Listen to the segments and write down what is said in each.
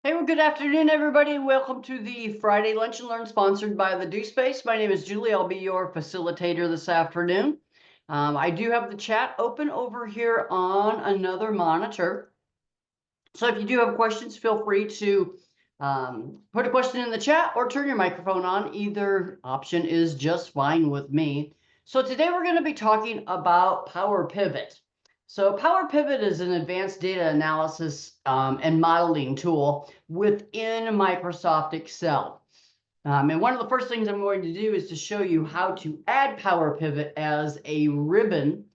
Hey, well, good afternoon, everybody. Welcome to the Friday Lunch and Learn sponsored by the Do Space. My name is Julie. I'll be your facilitator this afternoon. I do have the chat open over here on another monitor. So if you do have questions, feel free to put a question in the chat or turn your microphone on. Either option is just fine with me. So today we're going to be talking about PowerPivot. So PowerPivot is an advanced data analysis and modeling tool within Microsoft Excel. And one of the first things I'm going to do is to show you how to add PowerPivot as a ribbon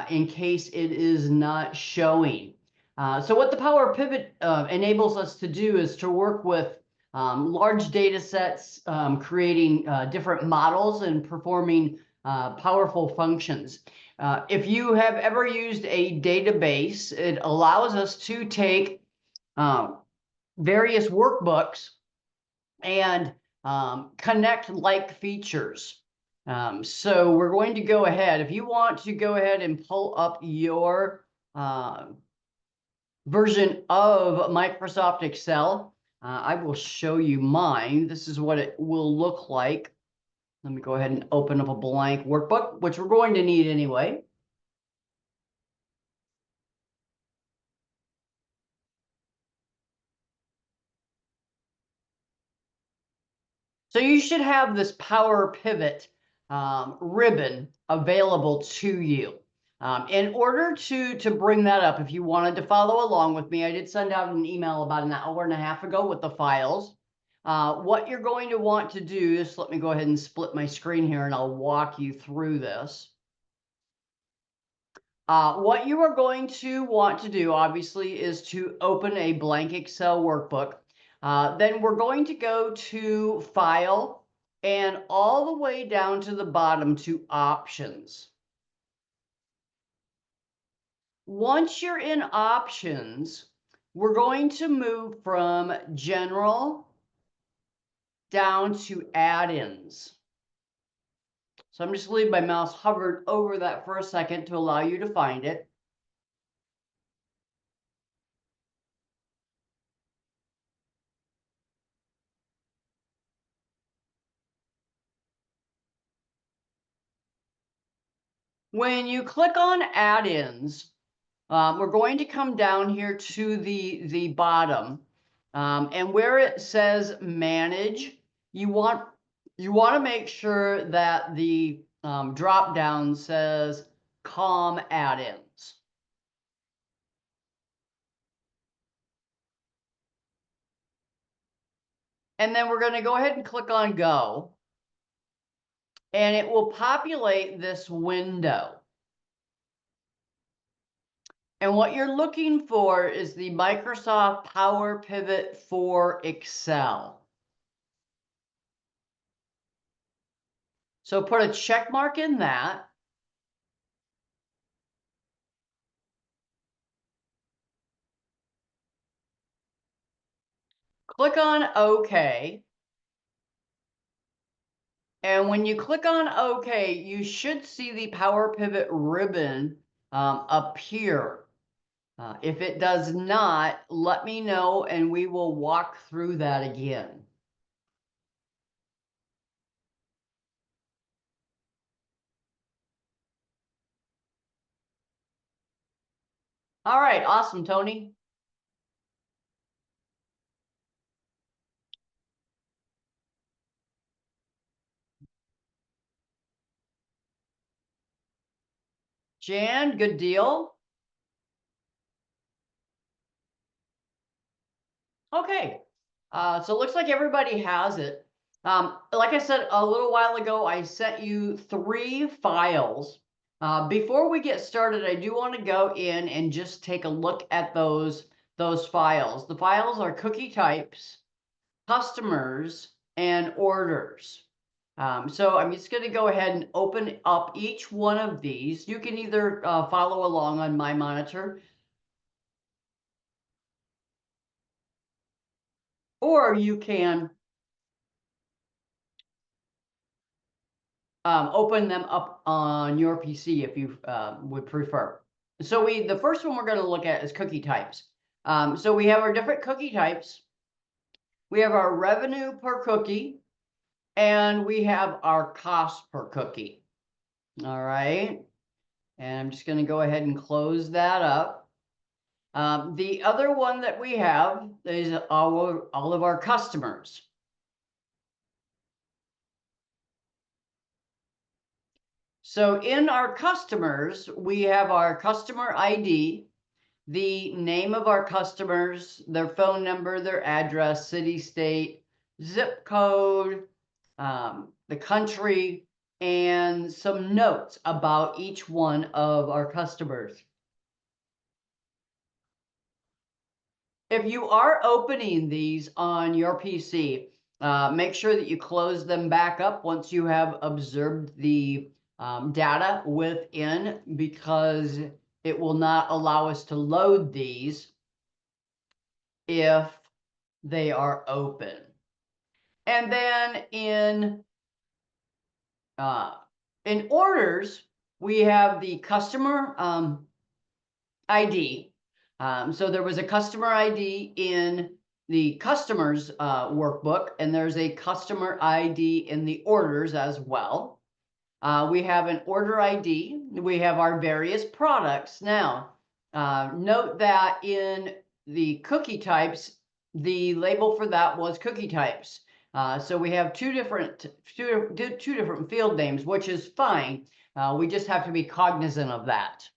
in case it is not showing. So what the PowerPivot enables us to do is to work with large data sets, creating different models and performing powerful functions. If you have ever used a database, it allows us to take various workbooks and connect like features. So we're going to go ahead. If you want to go ahead and pull up your version of Microsoft Excel, I will show you mine. This is what it will look like. Let me go ahead and open up a blank workbook, which we're going to need anyway. So you should have this PowerPivot ribbon available to you. In order to bring that up, if you wanted to follow along with me, I did send out an email about an hour and a half ago with the files. What you're going to want to do is, let me go ahead and split my screen here and I'll walk you through this. What you are going to want to do, obviously, is to open a blank Excel workbook. Then we're going to go to File and all the way down to the bottom to Options. Once you're in Options, we're going to move from General down to Add-ins. So I'm just leaving my mouse hovered over that for a second to allow you to find it. When you click on Add-ins, we're going to come down here to the bottom, and where it says Manage, you want to make sure that the drop down says COM Add-ins. And then we're going to go ahead and click on Go, and it will populate this window. And what you're looking for is the Microsoft PowerPivot for Excel. So put a check mark in that. Click on OK. And when you click on OK, you should see the PowerPivot ribbon appear. If it does not, let me know and we will walk through that again. All right, awesome, Tony. Jan, good deal. Okay, so it looks like everybody has it. Like I said a little while ago, I sent you 3 files. Before we get started, I do want to go in and just take a look at those files. The files are cookie types, customers, and orders. So I'm just going to go ahead and open up each one of these. You can either follow along on my monitor, or you can open them up on your PC if you would prefer. So the first one we're going to look at is cookie types. So we have our different cookie types. we have our revenue per cookie, and we have our cost per cookie. All right. And I'm just going to go ahead and close that up. The other one that we have is all of our customers. So in our customers, we have our customer ID, the name of our customers, their phone number, their address, city, state, zip code, the country, and some notes about each one of our customers. If you are opening these on your PC, make sure that you close them back up once you have observed the data within, because it will not allow us to load these if they are open. And then in orders, we have the customer ID. So there was a customer ID in the customers workbook, and there's a customer ID in the orders as well. We have an order ID. We have our various products. Now, note that in the cookie types, the label for that was cookie types. So we have two different field names, which is fine. We just have to be cognizant of that.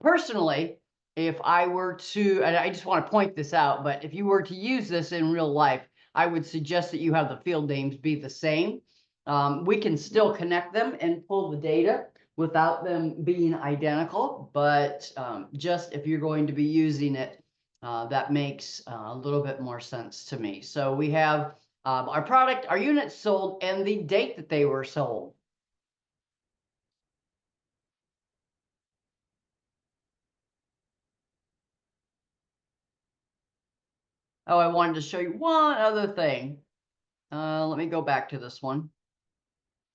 Personally, if I were to, and I just want to point this out, but if you were to use this in real life, I would suggest that you have the field names be the same. We can still connect them and pull the data without them being identical, but just if you're going to be using it, that makes a little bit more sense to me. So we have our product, our units sold, and the date that they were sold. Oh, I wanted to show you one other thing. Let me go back to this one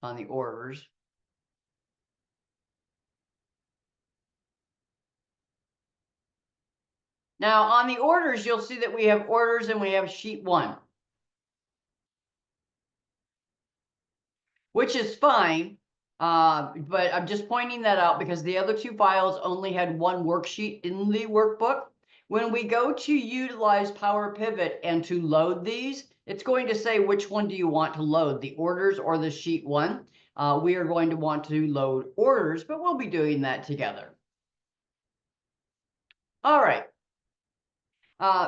on the orders. Now on the orders, you'll see that we have orders and we have sheet 1, which is fine. But I'm just pointing that out because the other two files only had one worksheet in the workbook. When we go to utilize PowerPivot and to load these, it's going to say which one do you want to load, the orders or the sheet 1. We are going to want to load orders, but we'll be doing that together. All right.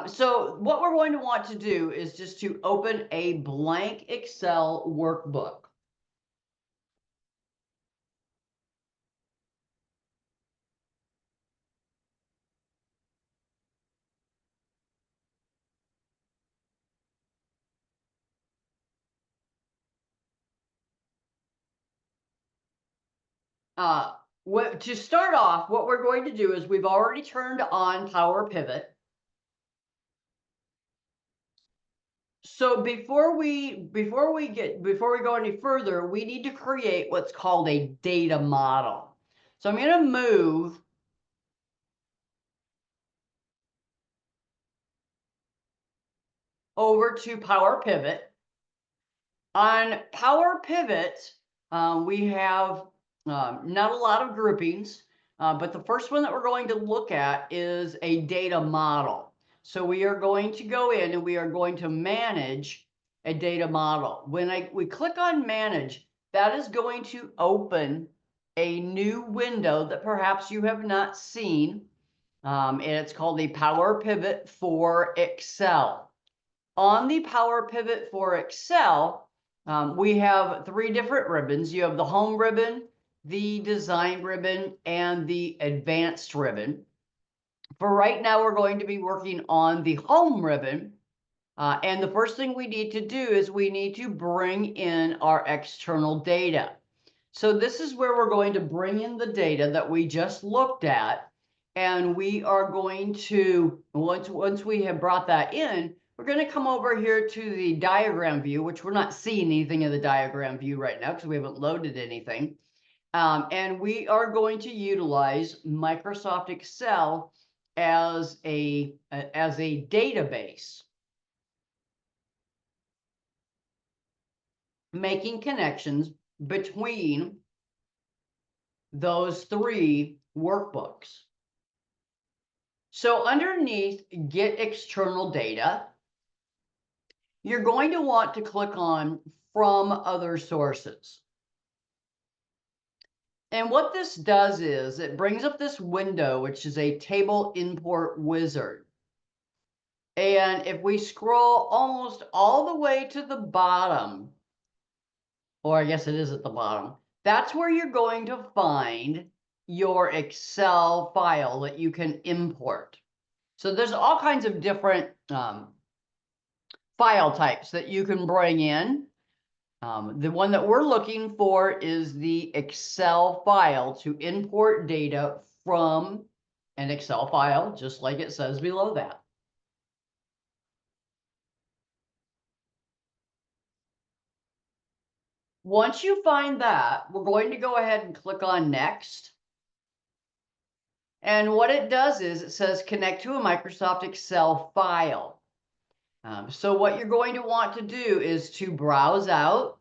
So what we're going to want to do is just to open a blank Excel workbook. To start off, what we're going to do is we've already turned on PowerPivot. So before we go any further, we need to create what's called a data model. So I'm going to move over to PowerPivot. On PowerPivot, we have not a lot of groupings, but the first one that we're going to look at is a data model. So we are going to go in and we are going to manage a data model. When we click on manage, that is going to open a new window that perhaps you have not seen. And it's called the PowerPivot for Excel. On the PowerPivot for Excel, we have 3 different ribbons. You have the home ribbon, the design ribbon, and the advanced ribbon. For right now, we're going to be working on the home ribbon. And the first thing we need to do is we need to bring in our external data. So this is where we're going to bring in the data that we just looked at. And we are going to, once we have brought that in, we're going to come over here to the diagram view, which we're not seeing anything in the diagram view right now because we haven't loaded anything. And we are going to utilize Microsoft Excel as a database. making connections between those three workbooks. So underneath Get External Data, you're going to want to click on From Other Sources. And what this does is it brings up this window, which is a table import wizard. And if we scroll almost all the way to the bottom, or I guess it is at the bottom, that's where you're going to find your Excel file that you can import. So there's all kinds of different file types that you can bring in. The one that we're looking for is the Excel file to import data from an Excel file, just like it says below that. Once you find that, we're going to go ahead and click on Next. And what it does is it says connect to a Microsoft Excel file. So what you're going to want to do is to browse out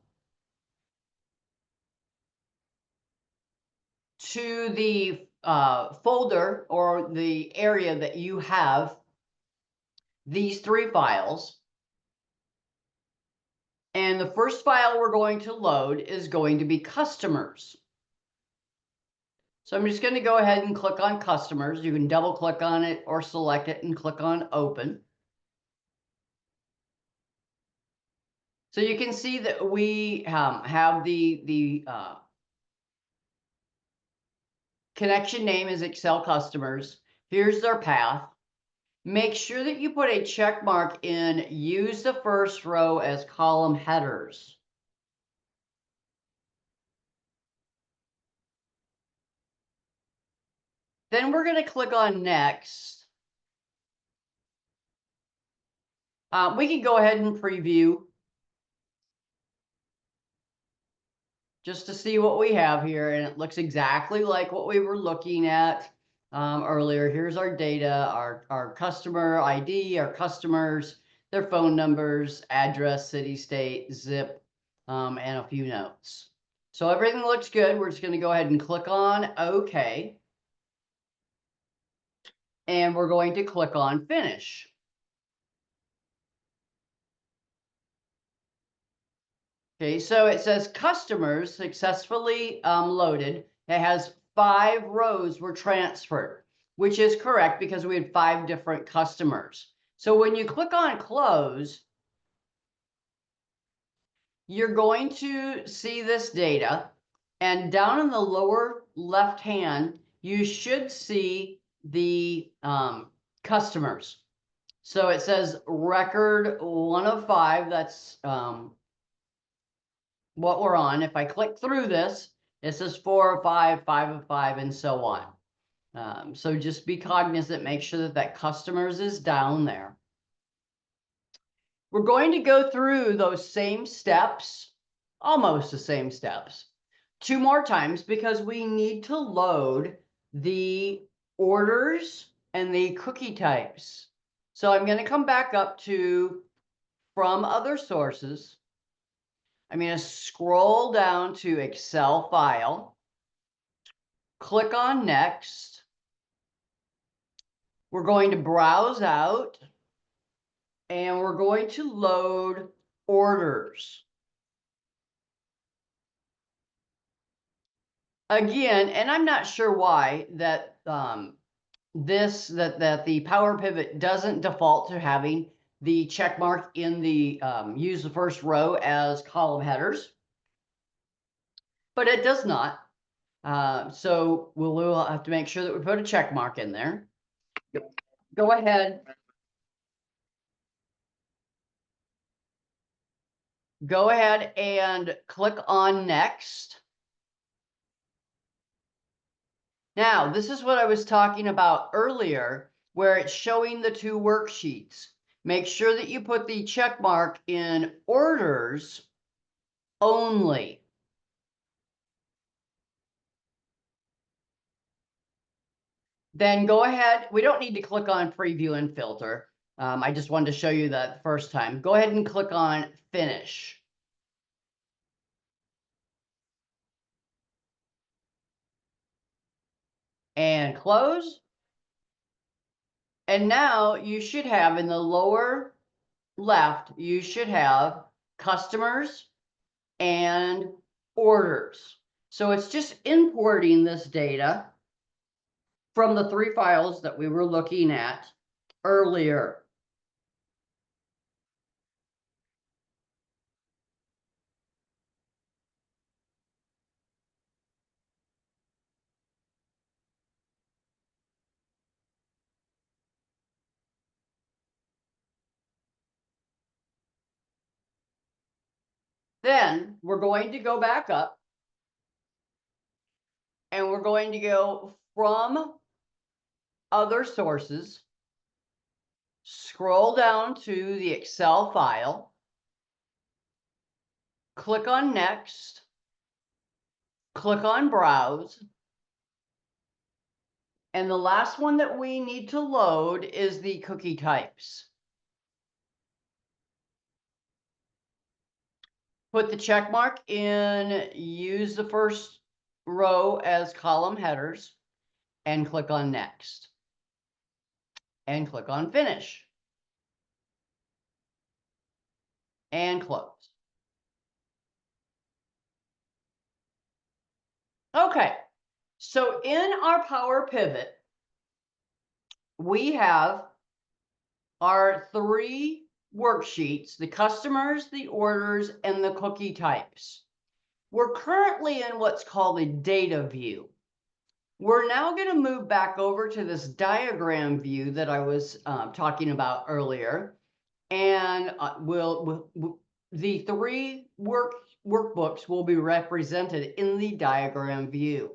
to the folder or the area that you have these three files. And the first file we're going to load is going to be customers. So I'm just going to go ahead and click on customers. You can double click on it or select it and click on open. So you can see that we have the connection name is Excel customers. Here's their path. Make sure that you put a check mark in use the first row as column headers. Then we're going to click on next. We can go ahead and preview just to see what we have here. And it looks exactly like what we were looking at earlier. Here's our data, our customer ID, our customers, their phone numbers, address, city, state, zip, and a few notes. So everything looks good. We're just going to go ahead and click on OK. And we're going to click on Finish. Okay, so it says customers successfully loaded. It has 5 rows were transferred, which is correct because we had 5 different customers. So when you click on close, you're going to see this data. And down in the lower left hand, you should see the customers. So it says record 1 of 5. That's what we're on. If I click through this, it says 4 of 5, 5 of 5, and so on. So just be cognizant, make sure that that customers is down there. We're going to go through those same steps, almost the same steps, 2 more times because we need to load the orders and the cookie types. So I'm going to come back up to From Other Sources. I'm going to scroll down to Excel file, click on Next. We're going to browse out, and we're going to load orders. Again, and I'm not sure why that the PowerPivot doesn't default to having the check mark in the use the first row as column headers, but it does not. So we'll have to make sure that we put a check mark in there. Go ahead. Go ahead and click on Next. Now, this is what I was talking about earlier, where it's showing the 2 worksheets. Make sure that you put the check mark in orders only. Then go ahead. We don't need to click on preview and filter. I just wanted to show you that the first time. Go ahead and click on finish. and close. And now you should have in the lower left, you should have customers and orders. So it's just importing this data from the 3 files that we were looking at earlier. Then we're going to go back up and we're going to go from other sources, scroll down to the Excel file, click on Next, click on Browse, and the last one that we need to load is the cookie types. Put the check mark in, use the first row as column headers, and click on Next. And click on Finish. And close. Okay, so in our PowerPivot, we have our 3 worksheets, the customers, the orders, and the cookie types. We're currently in what's called a data view. We're now going to move back over to this diagram view that I was talking about earlier. And the 3 workbooks will be represented in the diagram view.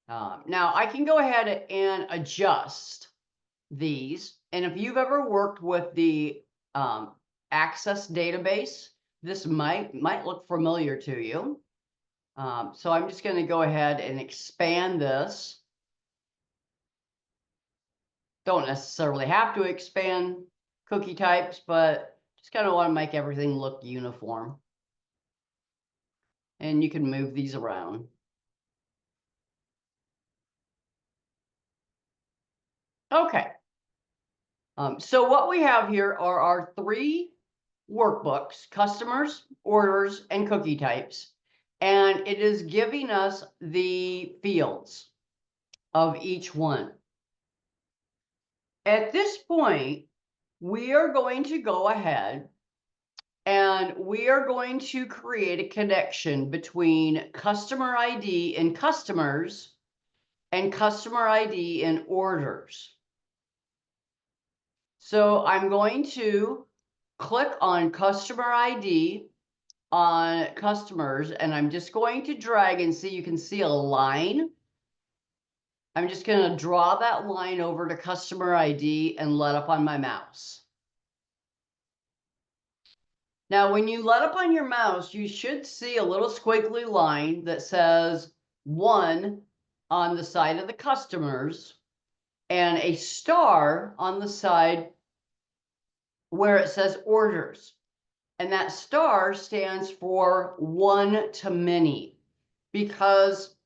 Now I can go ahead and adjust these. And if you've ever worked with the Access database, this might look familiar to you. So I'm just going to go ahead and expand this. Don't necessarily have to expand cookie types, but just kind of want to make everything look uniform. And you can move these around. Okay. So what we have here are our 3 workbooks, customers, orders, and cookie types. And it is giving us the fields of each one. At this point, we are going to go ahead and we are going to create a connection between customer ID in customers and customer ID in orders. So I'm going to click on customer ID on customers, and I'm just going to drag and see, you can see a line. I'm just going to draw that line over to customer ID and let up on my mouse. Now, when you let up on your mouse, you should see a little squiggly line that says 1 on the side of the customers and a star on the side where it says orders. And that star stands for 1 to many, because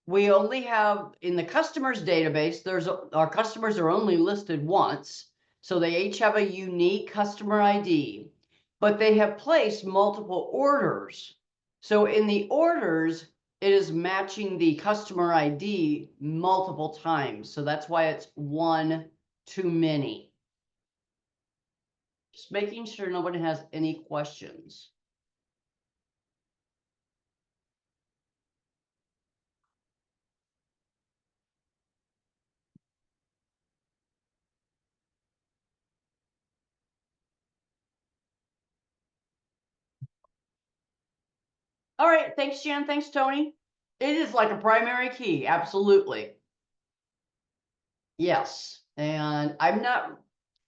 we only have in the customers database, our customers are only listed once. So they each have a unique customer ID, but they have placed multiple orders. So in the orders, it is matching the customer ID multiple times. So that's why it's 1 too many. Just making sure nobody has any questions. All right, thanks, Jan. Thanks, Tony. It is like a primary key, absolutely. Yes, and I'm not,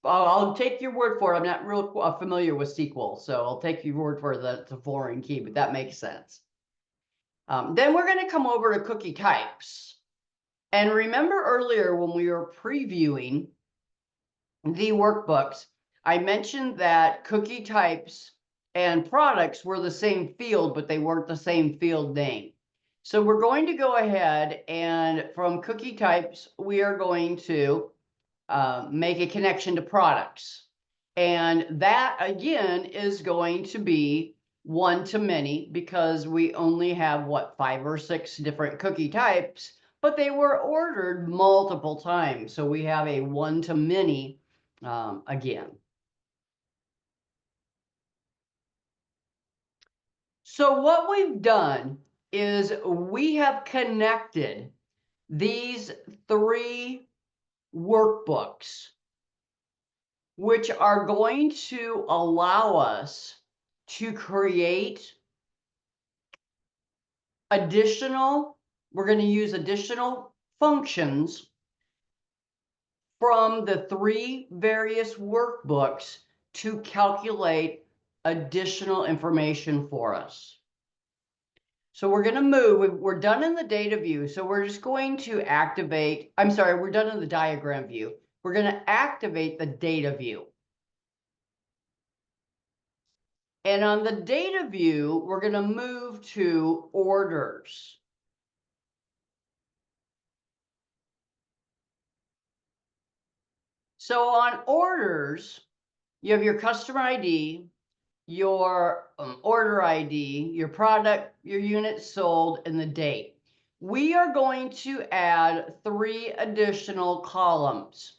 I'll take your word for it. I'm not real familiar with SQL, so I'll take your word for it's a foreign key, but that makes sense. Then we're going to come over to cookie types. And remember earlier when we were previewing the workbooks, I mentioned that cookie types and products were the same field, but they weren't the same field name. So we're going to go ahead and from cookie types, we are going to make a connection to products. And that again is going to be one-to-many because we only have what, 5 or 6 different cookie types, but they were ordered multiple times. So we have a one-to-many again. So what we've done is we have connected these 3 workbooks, which are going to allow us to create we're going to use additional functions from the 3 various workbooks to calculate additional information for us. So we're going to move, we're done in the data view. So we're just going to activate, I'm sorry, we're done in the diagram view. We're going to activate the data view. And on the data view, we're going to move to orders. So on orders, you have your customer ID, your order ID, your product, your units sold, and the date. We are going to add 3 additional columns.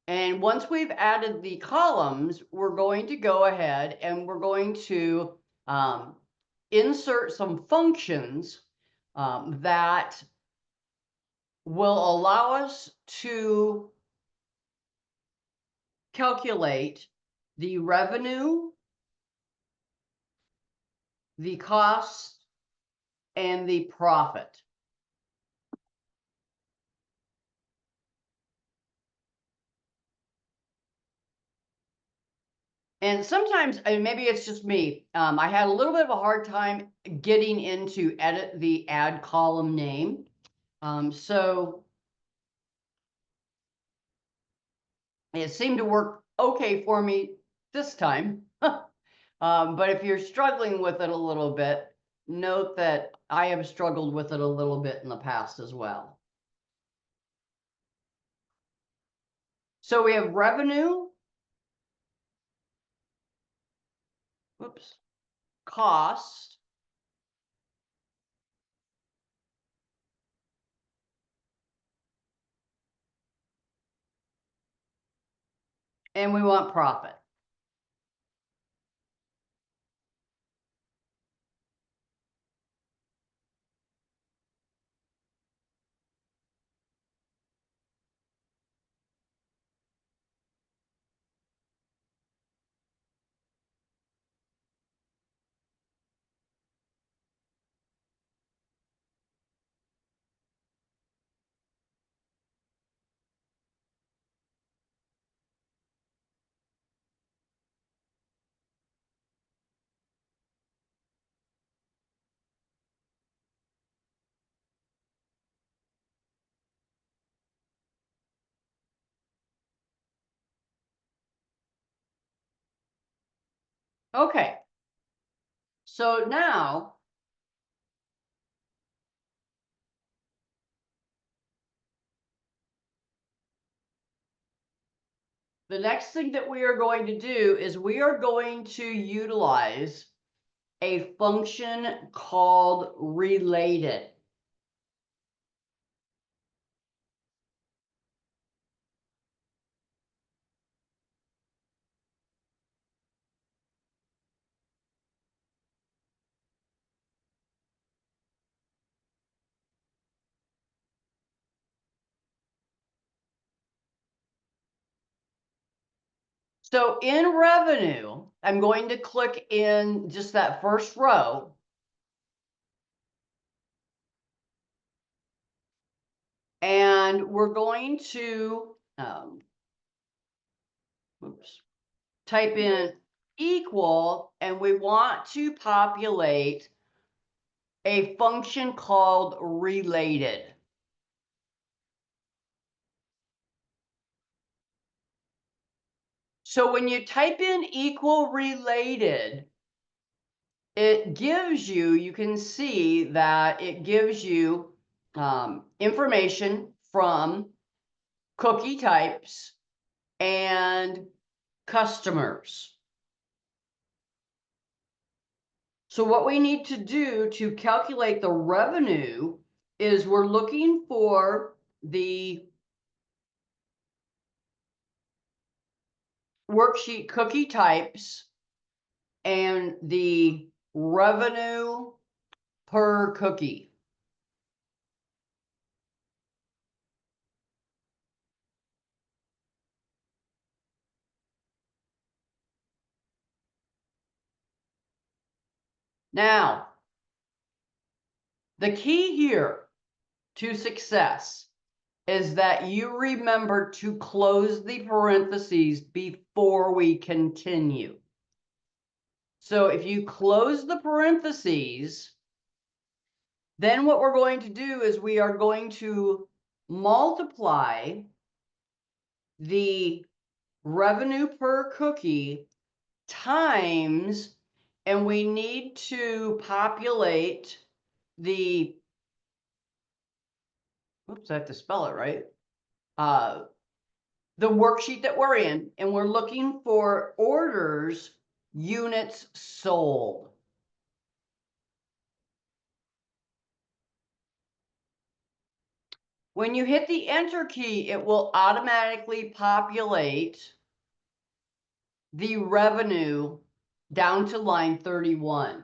And once we've added the columns, we're going to go ahead and we're going to insert some functions that will allow us to calculate the revenue, the cost, and the profit. And sometimes, and maybe it's just me, I had a little bit of a hard time getting into edit the add column name. So it seemed to work okay for me this time. But if you're struggling with it a little bit, note that I have struggled with it a little bit in the past as well. So we have revenue, whoops, cost, and we want profit. Okay, so now the next thing that we are going to do is we are going to utilize a function called related. So in revenue, I'm going to click in just that first row. And we're going to type in equal, and we want to populate a function called related. So when you type in equal related, it gives you, you can see that it gives you information from cookie types and customers. So what we need to do to calculate the revenue is we're looking for the worksheet cookie types and the revenue per cookie. Now, the key here to success is that you remember to close the parentheses before we continue. So if you close the parentheses, then what we're going to do is we are going to multiply the revenue per cookie times, and we need to populate the, oops, I have to spell it right, the worksheet that we're in, and we're looking for orders, units sold. When you hit the enter key, it will automatically populate the revenue down to line 31.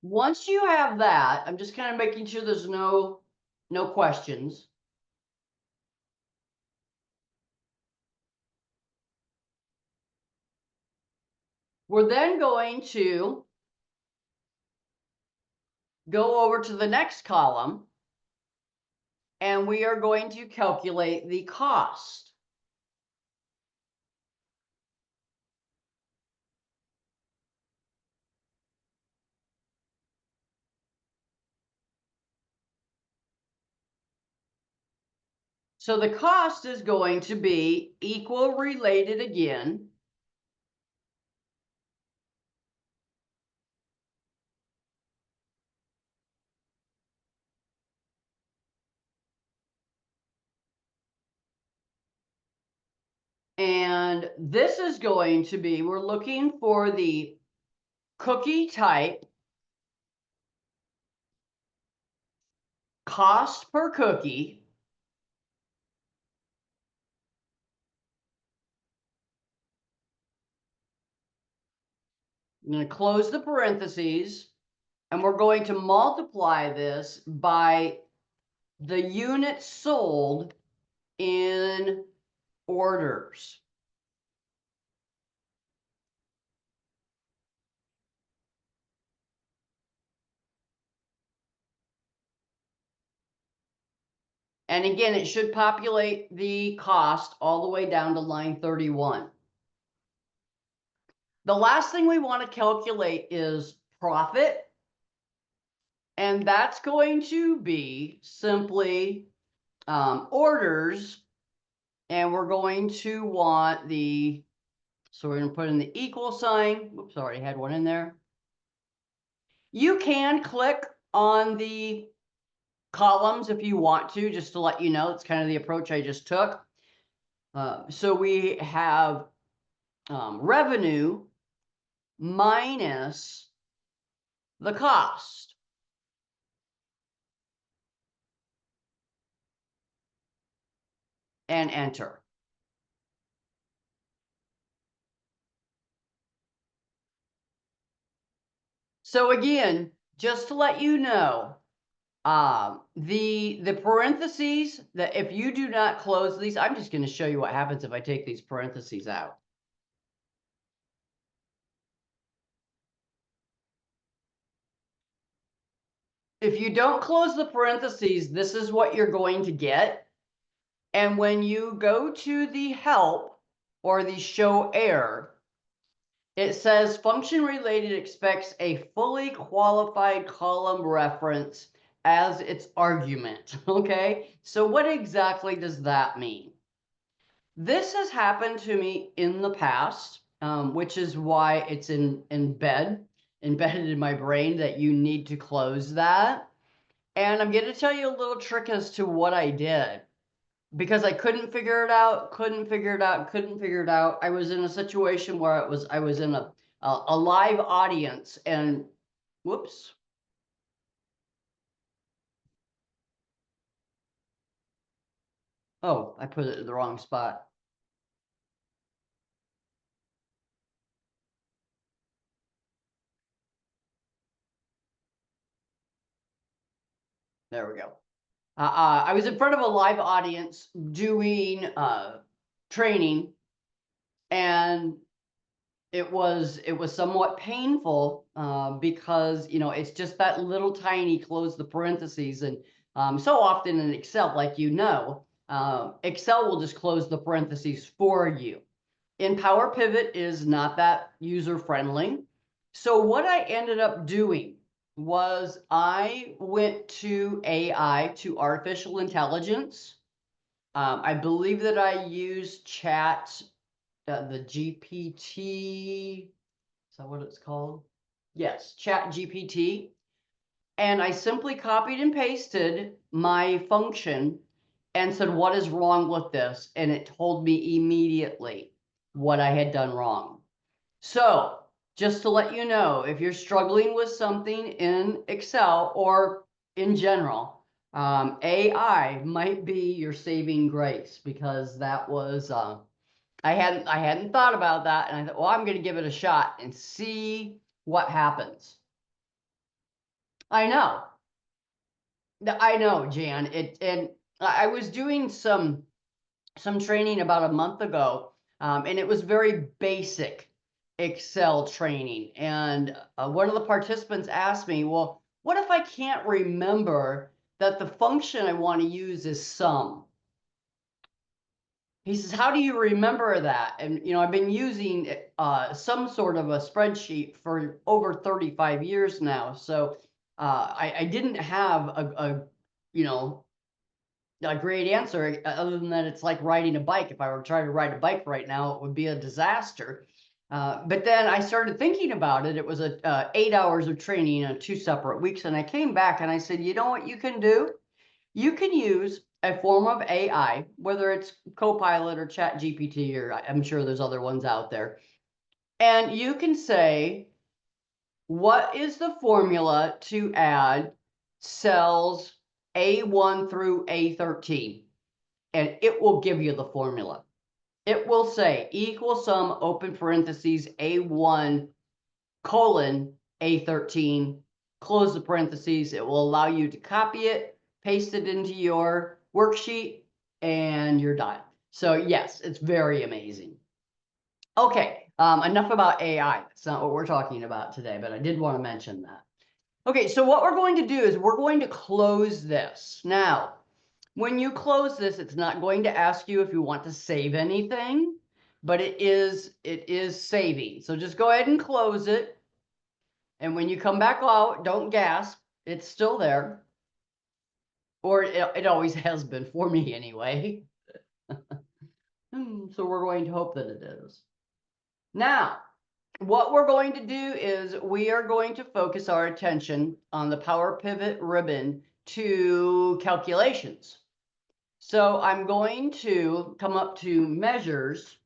Once you have that, I'm just kind of making sure there's no questions. We're then going to go over to the next column, and we are going to calculate the cost. So the cost is going to be equal related again. And this is going to be, we're looking for the cookie type, cost per cookie, I'm going to close the parentheses, and we're going to multiply this by the units sold in orders. And again, it should populate the cost all the way down to line 31. The last thing we want to calculate is profit. And that's going to be simply orders. And we're going to want the, so we're going to put in the equal sign. Oops, I already had one in there. You can click on the columns if you want to, just to let you know. It's kind of the approach I just took. So we have revenue minus the cost. And enter. So again, just to let you know, The parentheses, that if you do not close these, I'm just going to show you what happens if I take these parentheses out. If you don't close the parentheses, this is what you're going to get. And when you go to the help or the show error, it says function related expects a fully qualified column reference as its argument. Okay, so what exactly does that mean? This has happened to me in the past, which is why it's embedded in my brain that you need to close that. And I'm going to tell you a little trick as to what I did, because I couldn't figure it out, couldn't figure it out, couldn't figure it out. I was in a situation where I was in a live audience, and whoops. Oh, I put it in the wrong spot. There we go. I was in front of a live audience doing training, and it was somewhat painful because it's just that little tiny close the parentheses, and so often in Excel, like Excel will just close the parentheses for you. In PowerPivot is not that user friendly. So what I ended up doing was I went to AI, to artificial intelligence. I believe that I used the GPT. Is that what it's called? Yes, Chat GPT. And I simply copied and pasted my function and said, what is wrong with this? And it told me immediately what I had done wrong. So just to let you know, if you're struggling with something in Excel or in general, AI might be your saving grace, because that was I hadn't thought about that, and I thought, well, I'm going to give it a shot and see what happens. I know, I know, Jan. And I was doing some training about a month ago, and it was very basic Excel training. And one of the participants asked me, well, what if I can't remember that the function I want to use is sum? He says, how do you remember that? And, I've been using some sort of a spreadsheet for over 35 years now. So I didn't have a great answer other than that it's like riding a bike. If I were trying to ride a bike right now, it would be a disaster. But then I started thinking about it. It was 8 hours of training in 2 separate weeks. And I came back and I said, you know what you can do? You can use a form of AI, whether it's Copilot or Chat GPT, or I'm sure there's other ones out there. And you can say, what is the formula to add cells A1 through A13? And it will give you the formula. It will say equal sum, open parentheses, A1 colon A13, close the parentheses. It will allow you to copy it, paste it into your worksheet, and you're done. So yes, it's very amazing. Okay, enough about AI. That's not what we're talking about today, but I did want to mention that. Okay, so what we're going to do is we're going to close this. Now, when you close this, it's not going to ask you if you want to save anything, but it is saving. So just go ahead and close it. And when you come back out, don't gasp. It's still there. Or it always has been for me anyway. So we're going to hope that it is. Now, what we're going to do is we are going to focus our attention on the PowerPivot ribbon to calculations. So I'm going to come up to measures.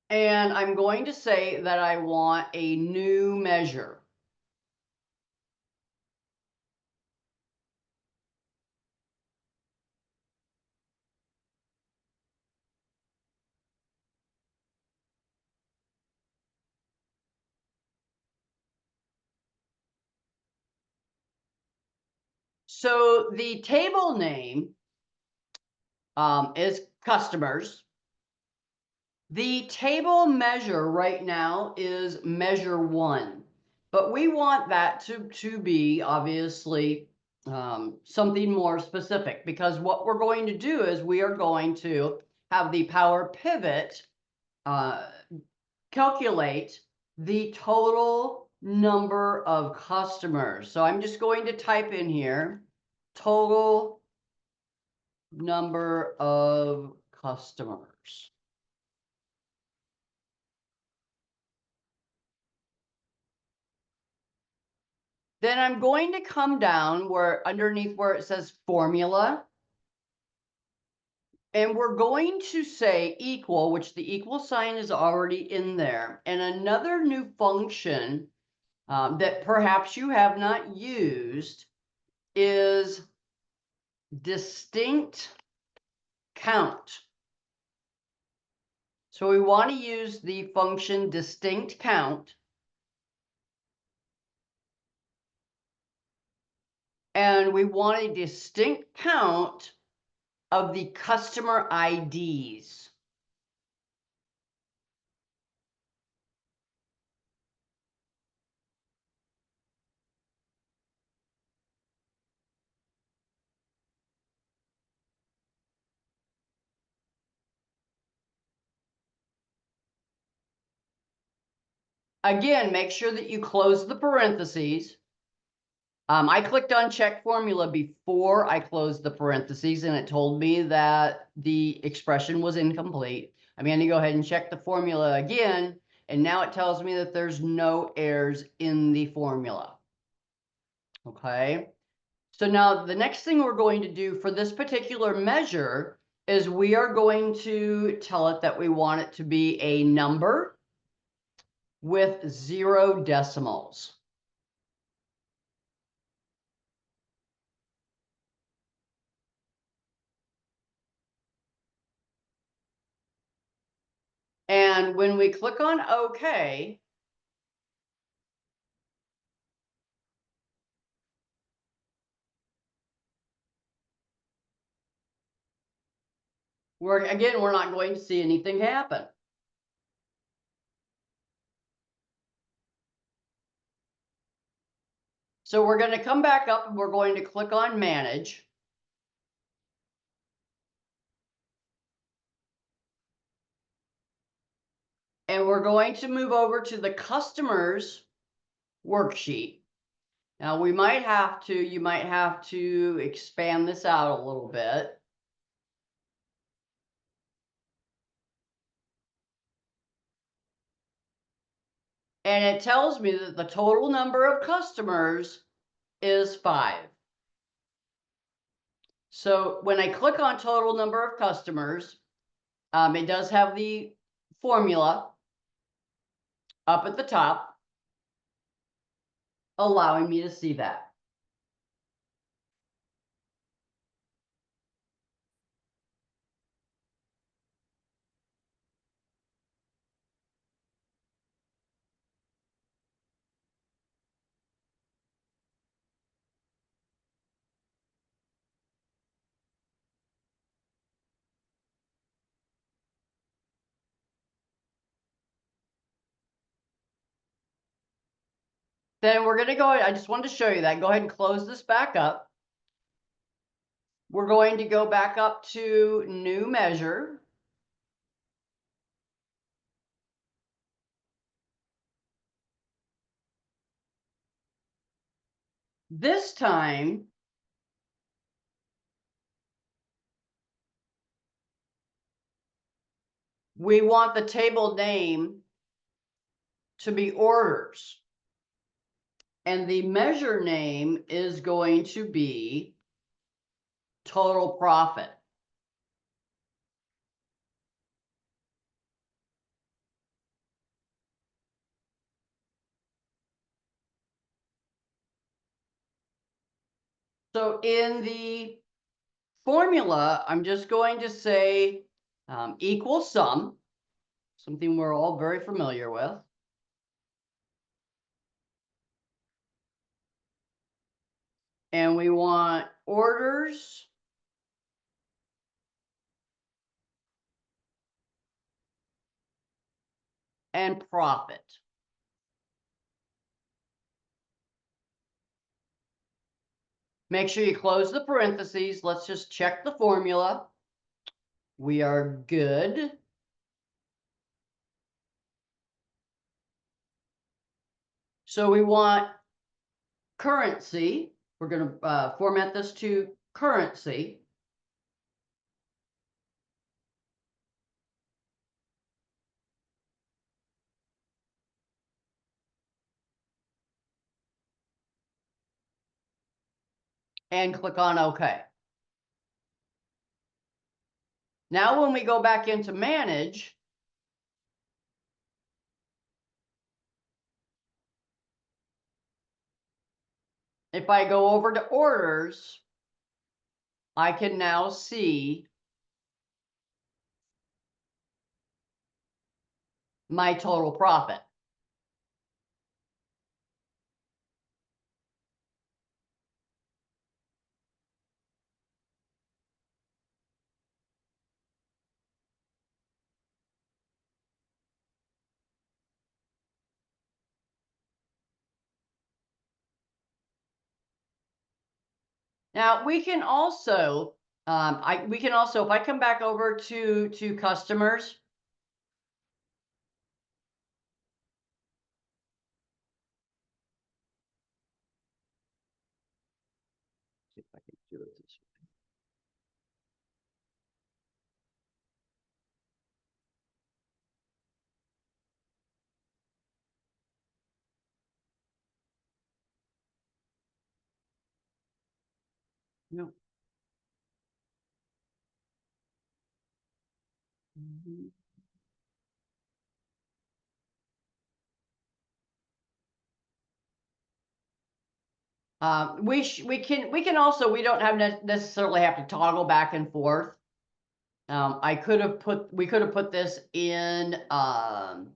And I'm going to say that I want a new measure. So the table name is customers. The table measure right now is measure 1, but we want that to be obviously something more specific, because what we're going to do is we are going to have the PowerPivot calculate the total number of customers. So I'm just going to type in here, total number of customers. Then I'm going to come down where underneath where it says formula. And we're going to say equal, which the equal sign is already in there. And another new function that perhaps you have not used is distinct count. So we want to use the function distinct count. And we want a distinct count of the customer IDs. Again, make sure that you close the parentheses. I clicked on check formula before I closed the parentheses, and it told me that the expression was incomplete. I'm going to go ahead and check the formula again, and now it tells me that there's no errors in the formula. Okay, so now the next thing we're going to do for this particular measure is we are going to tell it that we want it to be a number with 0 decimals. And when we click on OK, we're not going to see anything happen. So we're going to come back up and we're going to click on Manage. And we're going to move over to the Customers worksheet. Now you might have to expand this out a little bit. And it tells me that the total number of customers is 5. So when I click on total number of customers, it does have the formula up at the top, allowing me to see that. Then we're going to go ahead. I just wanted to show you that. Go ahead and close this back up. We're going to go back up to new measure. This time, we want the table name to be orders. And the measure name is going to be total profit. So in the formula, I'm just going to say equal sum, something we're all very familiar with. And we want orders and profit. Make sure you close the parentheses. Let's just check the formula. We are good. So we want currency. We're going to format this to currency. And click on OK. Now when we go back into manage, if I go over to orders, I can now see my total profit. Now we can also, if I come back over to customers, see if I can do it this way. No. We can also, we don't have necessarily have to toggle back and forth. We could have put this in the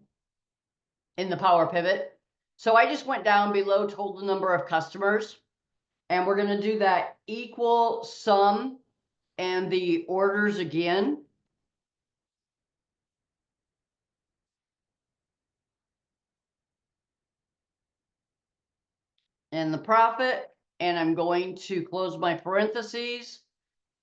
PowerPivot. So I just went down below total number of customers, and we're going to do that equal sum and the orders again. And the profit, and I'm going to close my parentheses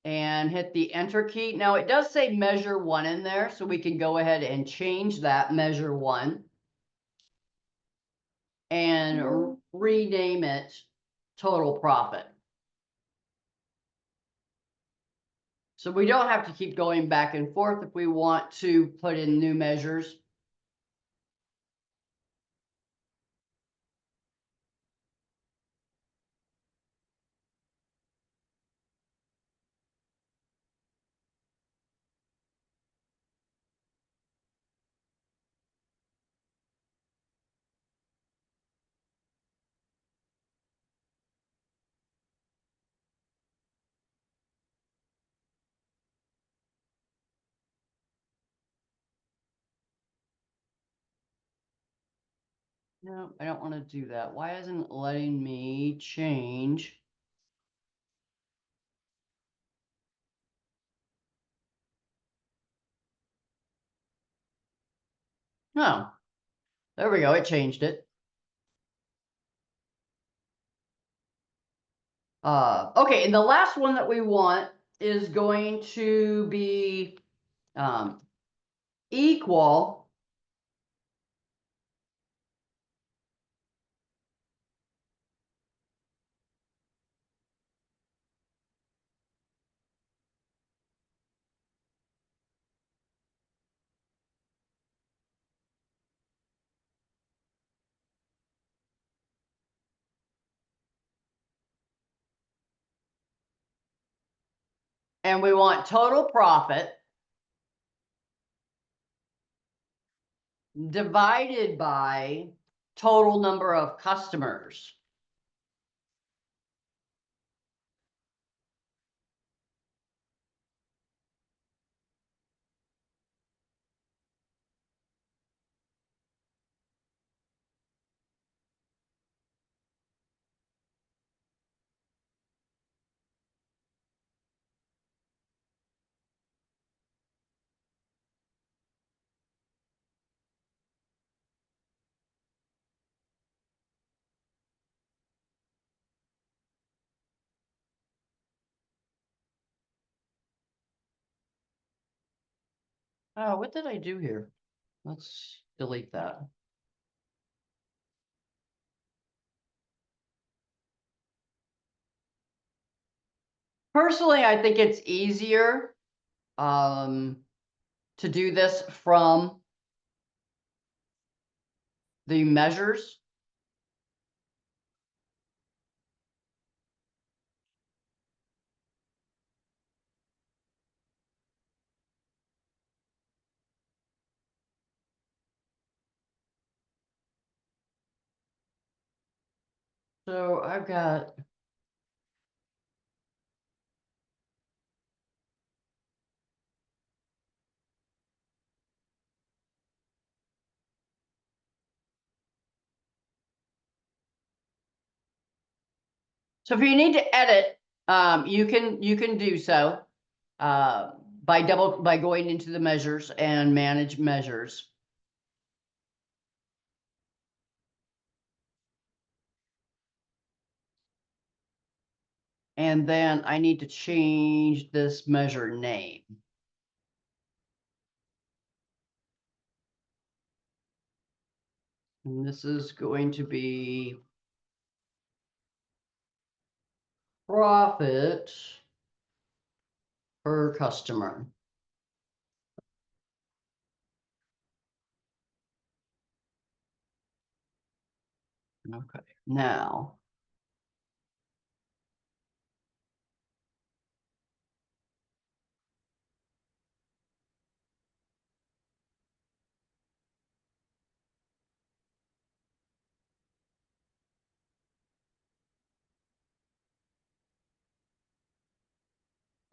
and hit the enter key. Now it does say measure 1 in there, so we can go ahead and change that measure 1 and rename it total profit. So we don't have to keep going back and forth if we want to put in new measures. No, I don't want to do that. Why isn't it letting me change? No, there we go. It changed it. Okay, and the last one that we want is going to be equal and we want total profit divided by total number of customers. Oh, what did I do here? Let's delete that. Personally, I think it's easier to do this from the measures. So I've got, so if you need to edit, you can do so by going into the measures and manage measures. And then I need to change this measure name. And this is going to be profit per customer. Okay, now.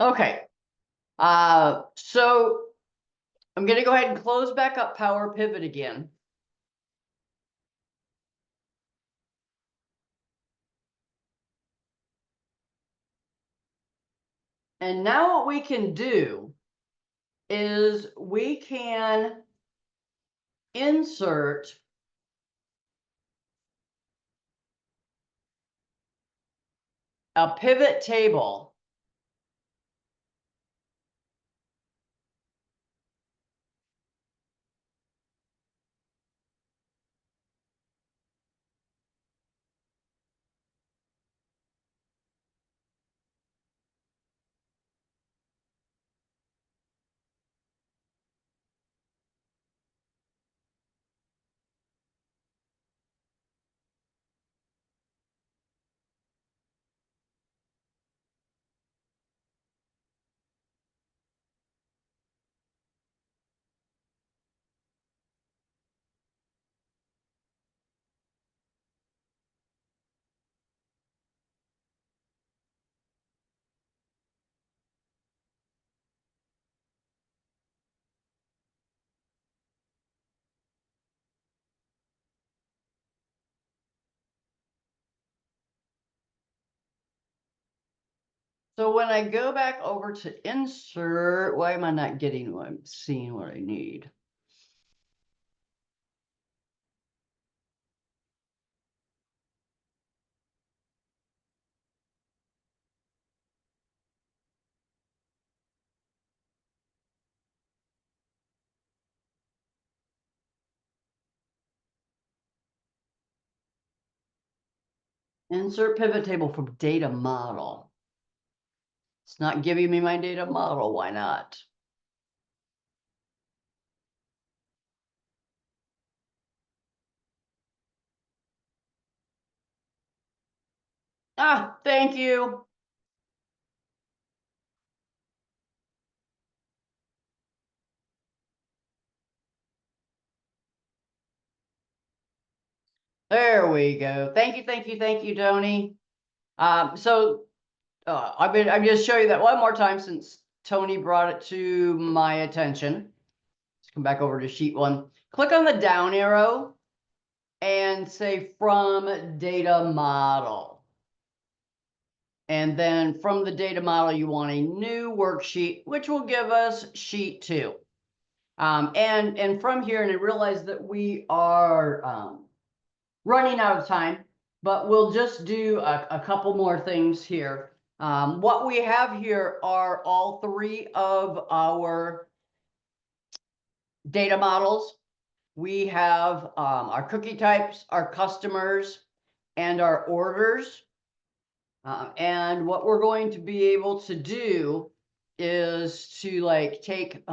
Okay, so I'm going to go ahead and close back up PowerPivot again. And now what we can do is we can insert a pivot table. So when I go back over to insert, why am I not getting what I'm seeing what I need? Insert pivot table from data model. It's not giving me my data model. Why not? Ah, thank you. There we go. Thank you, thank you, thank you, Tony. I'm just show you that one more time since Tony brought it to my attention. Let's come back over to sheet one. Click on the down arrow and say from data model. And then from the data model, you want a new worksheet, which will give us sheet two. And from here, and I realize that we are running out of time, but we'll just do a couple more things here. What we have here are all three of our data models. We have our cookie types, our customers, and our orders. And what we're going to be able to do is to like take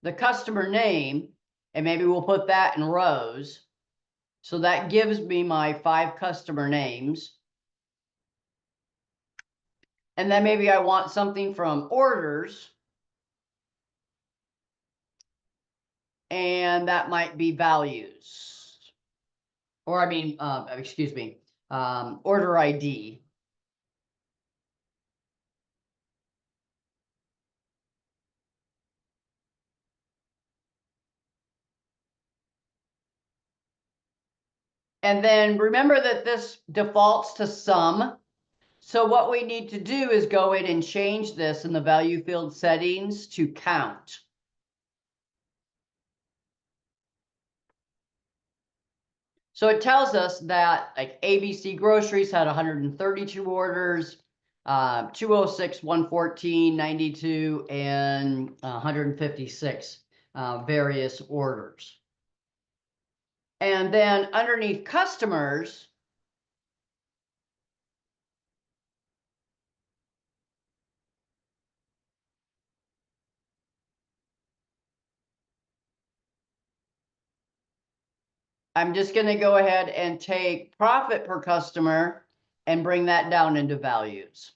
the customer name, and maybe we'll put that in rows. So that gives me my 5 customer names. And then maybe I want something from orders. And that might be values. Or I mean, excuse me, order ID. And then remember that this defaults to sum. So what we need to do is go in and change this in the value field settings to count. So it tells us that like ABC Groceries had 132 orders, 206, 114, 92, and 156 various orders. And then underneath customers, I'm just going to go ahead and take profit per customer and bring that down into values.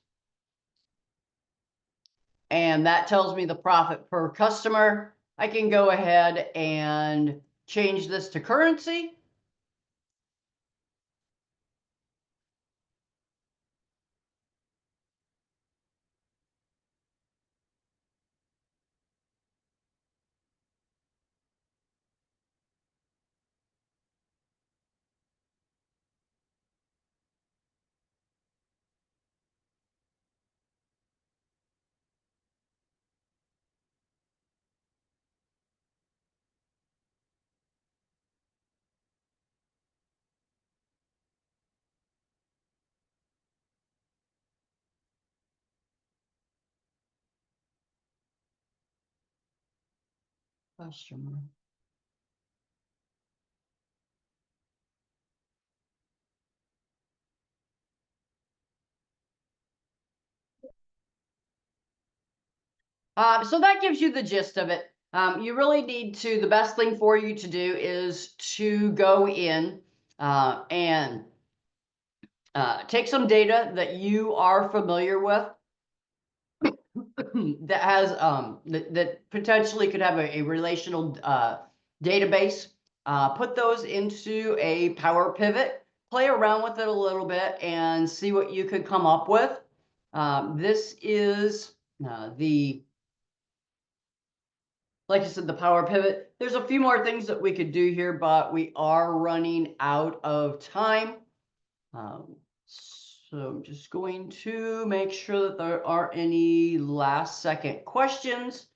And that tells me the profit per customer. I can go ahead and change this to currency. Customer. So that gives you the gist of it. You really need to, the best thing for you to do is to go in and take some data that you are familiar with that has that potentially could have a relational database. Put those into a PowerPivot, play around with it a little bit and see what you could come up with. This is like I said, the PowerPivot. There's a few more things that we could do here, but we are running out of time. So I'm just going to make sure that there aren't any last second questions.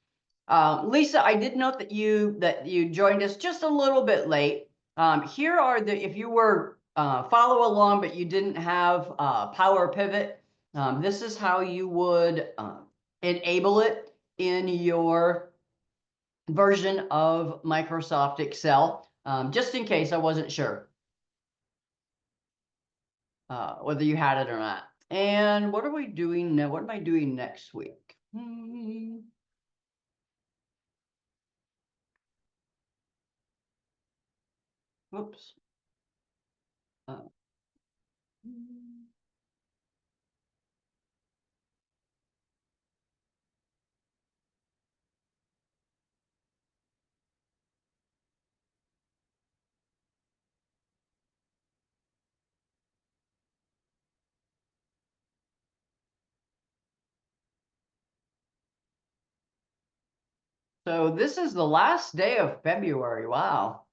Lisa, I did note that you joined us just a little bit late. Here are if you were follow along but you didn't have PowerPivot, this is how you would enable it in your version of Microsoft Excel, just in case I wasn't sure whether you had it or not. And what are we doing now? What am I doing next week? Whoops. So this is the last day of February. Wow.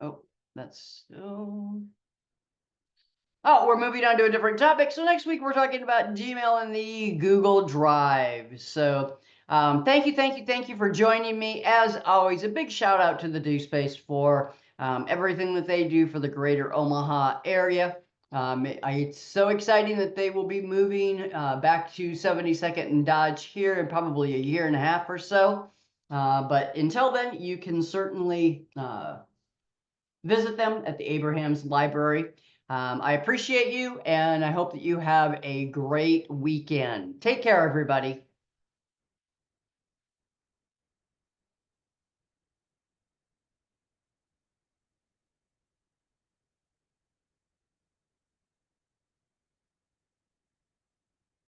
Oh, that's still. Oh, we're moving on to a different topic. So next week we're talking about Gmail and the Google Drive. So thank you for joining me. As always, a big shout out to the DoSpace for everything that they do for the greater Omaha area. It's so exciting that they will be moving back to 72nd and Dodge here in probably a year and a half or so. But until then, you can certainly visit them at the Abrahams Library. I appreciate you, and I hope that you have a great weekend. Take care, everybody.